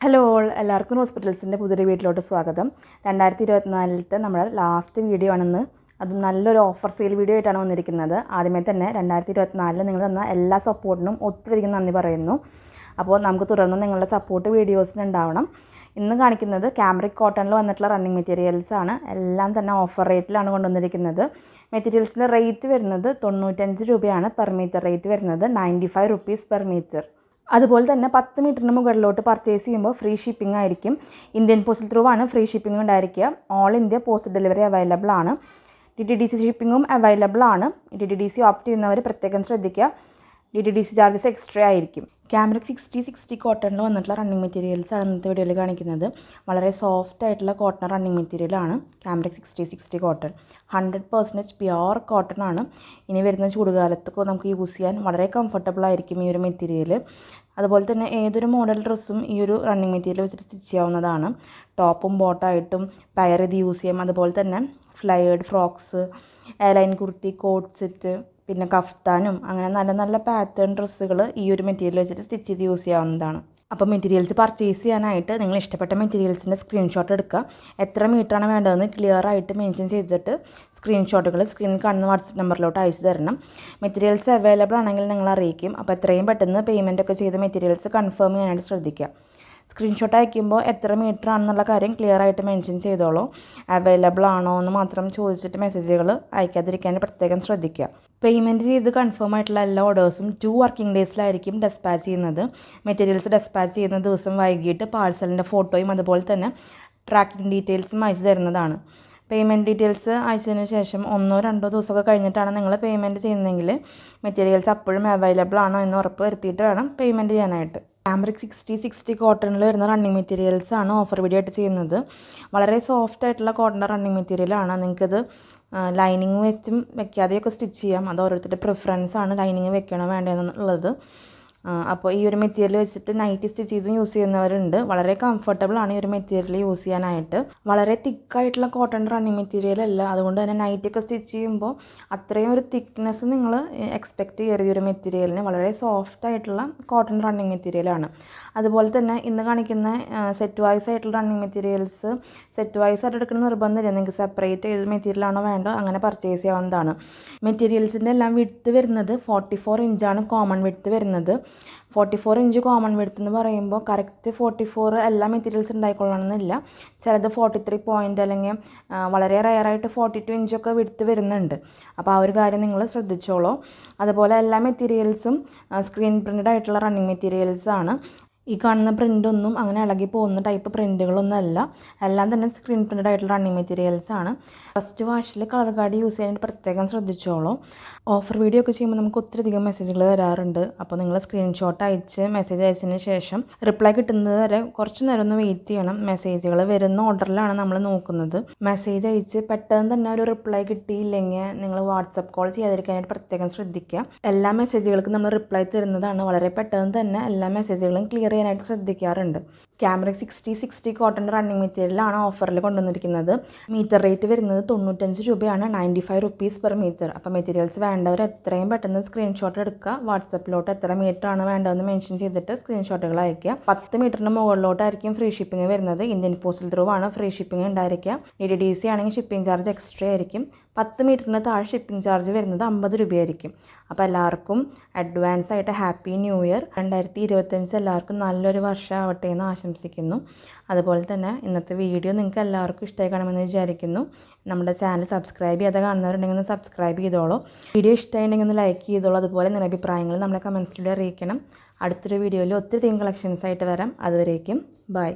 Hello all, എല്ലാവർക്കും ഹോസ്പിറ്റൽസിൻ്റെ പുതിയൊരു വീട്ടിലോട്ട് സ്വാഗതം. 2024 നമ്മുടെ ലാസ്റ്റ് വീഡിയോ ആണെന്ന്. അത് നല്ലൊരു ഓഫർ സെയിൽ വീഡിയോ ആയിട്ടാണ് വന്നിരിക്കുന്നത്. ആദ്യമേ തന്നെ 2024 നിങ്ങൾ തന്ന എല്ലാ സപ്പോർട്ടിനും ഒത്തിരിയധികം നന്ദി പറയുന്നു. അപ്പോൾ നമുക്ക് തുടർന്ന് നിങ്ങളുടെ സപ്പോർട്ട് വീഡിയോസിനുണ്ടാവണം. ഇന്ന് കാണിക്കുന്നത് ക്യാമ്രിക് കോട്ടണിൽ വന്നിട്ടുള്ള റണ്ണിങ് മെറ്റീരിയൽസ് ആണ്. എല്ലാം തന്നെ ഓഫർ റേറ്റിലാണ് കൊണ്ടുവന്നിരിക്കുന്നത്. മെറ്റീരിയൽസിൻ്റെ റേറ്റ് വരുന്നത് 95 രൂപയാണ്. പെർ മീറ്റർ റേറ്റ് വരുന്നത് 95 റുപ്പീസ് പെർ മീറ്റർ. അതുപോലെ തന്നെ 10 മീറ്ററിന് മുകളിലോട്ട് പർച്ചേസ് ചെയ്യുമ്പോൾ ഫ്രീ ഷിപ്പിംഗ് ആയിരിക്കും. ഇന്ത്യൻ പോസ്റ്റൽ ത്രൂ ആണ് ഫ്രീ ഷിപ്പിംഗ് ഉണ്ടായിരിക്കുക. All India post delivery available ആണ്. DTDC ഷിപ്പിങ്ങും അവൈലബിൾ ആണ്. DTDC ഓപ്റ്റ് ചെയ്യുന്നവർ പ്രത്യേകം ശ്രദ്ധിക്കുക. DTDC ചാർജസ് എക്സ്ട്രാ ആയിരിക്കും. ക്യാമ്രിക് 60 കോട്ടണിൽ വന്നിട്ടുള്ള റണ്ണിങ് മെറ്റീരിയൽസ് ആണ് ഇന്നത്തെ വീഡിയോയിൽ കാണിക്കുന്നത്. വളരെ സോഫ്റ്റ് ആയിട്ടുള്ള കോട്ടൺ റണ്ണിങ് മെറ്റീരിയലാണ് ക്യാമ്രിക് 60 കോട്ടൺ. 100% പ്യുവർ കോട്ടൺ ആണ്. ഇനി വരുന്ന ചൂടുകാലത്തൊക്കെ നമുക്ക് യൂസ് ചെയ്യാൻ വളരെ കംഫർട്ടബിൾ ആയിരിക്കും ഈ ഒരു മെറ്റീരിയൽ. അതുപോലെ തന്നെ ഏതൊരു മോഡൽ ഡ്രസ്സും ഈ ഒരു റണ്ണിങ് മെറ്റീരിയൽ വെച്ചിട്ട് സ്റ്റിച്ച് ചെയ്യാവുന്നതാണ്. ടോപ്പും ബോട്ടായിട്ടും പെയർ ചെയ്ത് യൂസ് ചെയ്യാം. അതുപോലെ തന്നെ flared frocks, airline kurti, coat set, പിന്നെ കഫ്താനും അങ്ങനെ നല്ല നല്ല പാറ്റേൺ ഡ്രസ്സുകൾ ഈ ഒരു മെറ്റീരിയൽ വെച്ചിട്ട് സ്റ്റിച്ച് ചെയ്ത് യൂസ് ചെയ്യാവുന്നതാണ്. അപ്പോൾ മെറ്റീരിയൽസ് പർച്ചേസ് ചെയ്യാനായിട്ട് നിങ്ങൾ ഇഷ്ടപ്പെട്ട മെറ്റീരിയൽസിൻ്റെ സ്ക്രീൻഷോട്ട് എടുക്കുക. എത്ര മീറ്ററാണ് വേണ്ടതെന്ന് ക്ലിയർ ആയിട്ട് മെൻഷൻ ചെയ്തിട്ട് സ്ക്രീൻഷോട്ടുകൾ സ്ക്രീനിൽ കാണുന്ന വാട്സപ്പ് നമ്പറിലോട്ട് അയച്ചു തരണം. മെറ്റീരിയൽസ് അവൈലബിൾ ആണെങ്കിൽ നിങ്ങൾ അറിയിക്കും. അപ്പോൾ എത്രയും പെട്ടെന്ന് പേയ്മെൻ്റ് ഒക്കെ ചെയ്ത് മെറ്റീരിയൽസ് കൺഫേം ചെയ്യാനായിട്ട് ശ്രദ്ധിക്കുക. സ്ക്രീൻഷോട്ട് അയക്കുമ്പോൾ എത്ര മീറ്റർ ആണെന്നുള്ള കാര്യം ക്ലിയർ ആയിട്ട് മെൻഷൻ ചെയ്തോളൂ. അവൈലബിൾ ആണോ എന്ന് മാത്രം ചോദിച്ചിട്ട് മെസ്സേജുകൾ അയക്കാതിരിക്കാൻ പ്രത്യേകം ശ്രദ്ധിക്കുക. പേയ്മെൻറ്റ് ചെയ്ത് കൺഫേം ആയിട്ടുള്ള എല്ലാ ഓർഡേഴ്സും 2 വർക്കിംഗ് ഡേയ്സിലായിരിക്കും ഡെസ്പാച്ച് ചെയ്യുന്നത്. മെറ്റീരിയൽസ് ഡെസ്പാച്ച് ചെയ്യുന്ന ദിവസം വൈകിട്ട് പാഴ്സലിൻ്റെ ഫോട്ടോയും അതുപോലെ തന്നെ ട്രാക്കിംഗ് ഡീറ്റെയിൽസും അയച്ചു തരുന്നതാണ്. പേയ്മെൻറ്റ് ഡീറ്റെയിൽസ് അയച്ചതിന് ശേഷം 1-2 ദിവസമൊക്കെ കഴിഞ്ഞിട്ടാണ് നിങ്ങൾ പേയ്മെൻറ്റ് ചെയ്യുന്നതെങ്കിൽ മെറ്റീരിയൽസ് അപ്പോഴും അവൈലബിൾ ആണോ എന്ന് ഉറപ്പ് വരുത്തിയിട്ട് വേണം പേയ്മെൻറ്റ് ചെയ്യാനായിട്ട്. ക്യാമ്രിക് 60 കോട്ടണിൽ വരുന്ന റണ്ണിങ് മെറ്റീരിയൽസ് ആണ് ഓഫർ വീഡിയോ ആയിട്ട് ചെയ്യുന്നത്. വളരെ സോഫ്റ്റ് ആയിട്ടുള്ള കോട്ടൺ റണ്ണിങ് മെറ്റീരിയലാണ്. നിങ്ങൾക്കത് ലൈനിങ് വെച്ചും വെക്കാതെയൊക്കെ സ്റ്റിച്ച് ചെയ്യാം. അത് ഓരോരുത്തരുടെ പ്രിഫറൻസ് ആണ്, ലൈനിങ് വെക്കണോ വേണ്ടതെന്നുള്ളത്. അപ്പോൾ ഈ ഒരു മെറ്റീരിയൽ വെച്ചിട്ട് നൈറ്റി സ്റ്റിച്ച് ചെയ്തും യൂസ് ചെയ്യുന്നവരുണ്ട്. വളരെ കംഫർട്ടബിൾ ആണ് ഈ ഒരു മെറ്റീരിയൽ യൂസ് ചെയ്യാനായിട്ട്. വളരെ തിക്കായിട്ടുള്ള കോട്ടൺ റണ്ണിങ് മെറ്റീരിയൽ അല്ല. അതുകൊണ്ട് തന്നെ നൈറ്റൊക്കെ സ്റ്റിച്ച് ചെയ്യുമ്പോൾ അത്രയും ഒരു തിക്നെസ് നിങ്ങൾ എക്സ്പെക്റ്റ് ചെയ്യരുത്. ഈ ഒരു മെറ്റീരിയലിന് വളരെ സോഫ്റ്റ് ആയിട്ടുള്ള കോട്ടൺ റണ്ണിങ് മെറ്റീരിയലാണ്. അതുപോലെ തന്നെ ഇന്ന് കാണിക്കുന്ന സെറ്റ് വൈസ് ആയിട്ടുള്ള റണ്ണിങ് മെറ്റീരിയൽസ് സെറ്റ് വൈസ് ആയിട്ട് എടുക്കുന്ന നിർബന്ധമില്ല. നിങ്ങൾക്ക് സെപ്പറേറ്റ് ഏത് മെറ്റീരിയലാണോ വേണ്ടോ അങ്ങനെ പർച്ചേസ് ചെയ്യാവുന്നതാണ്. മെറ്റീരിയൽസിൻ്റെ എല്ലാം വിഡ്ത്ത് വരുന്നത് 44 ഇഞ്ചാണ് കോമൺ വിഡ്ത്ത് വരുന്നത്. 44 ഇഞ്ച് കോമൺ വിഡ്ത്ത് എന്ന് പറയുമ്പോൾ കറക്റ്റ് 44 എല്ലാ മെറ്റീരിയൽസ് ഉണ്ടായിക്കൊള്ളണമെന്നില്ല. ചിലത് 43 അല്ലെങ്കിൽ വളരെ റെയറായിട്ട് 42 ഇഞ്ചൊക്കെ വിഡ്ത്ത് വരുന്നുണ്ട്. അപ്പോൾ ആ ഒരു കാര്യം നിങ്ങൾ ശ്രദ്ധിച്ചോളൂ. അതുപോലെ എല്ലാ മെറ്റീരിയൽസും സ്ക്രീൻ പ്രിൻ്റഡ് ആയിട്ടുള്ള റണ്ണിങ് മെറ്റീരിയൽസ് ആണ്. ഈ കാണുന്ന പ്രിൻ്റൊന്നും അങ്ങനെ ഇളകി പോകുന്ന ടൈപ്പ് പ്രിൻ്റുകളൊന്നും അല്ല. എല്ലാം തന്നെ സ്ക്രീൻ പ്രിൻ്റഡ് ആയിട്ടുള്ള റണ്ണിങ് മെറ്റീരിയൽസ് ആണ്. ഫസ്റ്റ് വാഷിൽ കളർ കാർഡ് യൂസ് ചെയ്യാനായിട്ട് പ്രത്യേകം ശ്രദ്ധിച്ചോളൂ. ഓഫർ വീഡിയോ ഒക്കെ ചെയ്യുമ്പോൾ നമുക്ക് ഒത്തിരിയധികം മെസ്സേജുകൾ വരാറുണ്ട്. അപ്പോൾ നിങ്ങൾ സ്ക്രീൻഷോട്ട് അയച്ച് മെസ്സേജ് അയച്ചതിന് ശേഷം റിപ്ലൈ കിട്ടുന്നത് വരെ കുറച്ച് നേരം ഒന്ന് വെയിറ്റ് ചെയ്യണം. മെസ്സേജുകൾ വരുന്ന ഓർഡറിലാണ് നമ്മൾ നോക്കുന്നത്. മെസ്സേജ് അയച്ച് പെട്ടെന്ന് തന്നെ ഒരു റിപ്ലൈ കിട്ടിയില്ലെങ്കിൽ നിങ്ങൾ വാട്സപ്പ് കോൾ ചെയ്യാതിരിക്കാനായിട്ട് പ്രത്യേകം ശ്രദ്ധിക്കുക. എല്ലാ മെസ്സേജുകൾക്കും നമ്മൾ റിപ്ലൈ തരുന്നതാണ്. വളരെ പെട്ടെന്ന് തന്നെ എല്ലാ മെസ്സേജുകളും ക്ലിയർ ചെയ്യാനായിട്ട് ശ്രദ്ധിക്കാറുണ്ട്. ക്യാമ്രിക് 60 കോട്ടൺ റണ്ണിങ് മെറ്റീരിയലാണ് ഓഫറിൽ കൊണ്ടുവന്നിരിക്കുന്നത്. മീറ്റർ റേറ്റ് വരുന്നത് 95 രൂപയാണ്. 95 റുപ്പീസ് പെർ മീറ്റർ. അപ്പോൾ മെറ്റീരിയൽസ് വേണ്ടവർ എത്രയും പെട്ടെന്ന് സ്ക്രീൻഷോട്ട് എടുക്കുക. വാട്സപ്പിലോട്ട് എത്ര മീറ്റർ ആണ് വേണ്ടതെന്ന് മെൻഷൻ ചെയ്തിട്ട് സ്ക്രീൻഷോട്ടുകൾ അയക്കുക. 10 മീറ്ററിന് മുകളിലോട്ടായിരിക്കും ഫ്രീ ഷിപ്പിംഗ് വരുന്നത്. ഇന്ത്യൻ പോസ്റ്റൽ ത്രൂ ആണ് ഫ്രീ ഷിപ്പിംഗ് ഉണ്ടായിരിക്കുക. DTDC ആണെങ്കിൽ ഷിപ്പിംഗ് ചാർജ് എക്സ്ട്രാ ആയിരിക്കും. 10 മീറ്ററിന് താഴെ ഷിപ്പിംഗ് ചാർജ് വരുന്നത് 50 രൂപയായിരിക്കും. അപ്പോൾ എല്ലാവർക്കും അഡ്വാൻസ് ആയിട്ട് ഹാപ്പി ന്യൂ ഇയർ. 2025 എല്ലാവർക്കും നല്ലൊരു വർഷം ആവട്ടെ എന്ന് ആശംസിക്കുന്നു. അതുപോലെ തന്നെ ഇന്നത്തെ വീഡിയോ നിങ്ങൾക്ക് എല്ലാവർക്കും ഇഷ്ടമായി കാണുമെന്ന് വിചാരിക്കുന്നു. നമ്മുടെ ചാനൽ സബ്സ്ക്രൈബ് ചെയ്യാതെ കാണുന്നവരുണ്ടെങ്കിൽ ഒന്ന് സബ്സ്ക്രൈബ് ചെയ്തോളൂ. വീഡിയോ ഇഷ്ടമായിട്ടുണ്ടെങ്കിൽ ഒന്ന് ലൈക്ക് ചെയ്തോളൂ. അതുപോലെ നിങ്ങളുടെ അഭിപ്രായങ്ങൾ നമ്മളെ കമൻസിലൂടെ അറിയിക്കണം. അടുത്തൊരു വീഡിയോയിൽ ഒത്തിരി കളക്ഷൻസ് ആയിട്ട് വരാം. അതുവരേക്കും ബൈ.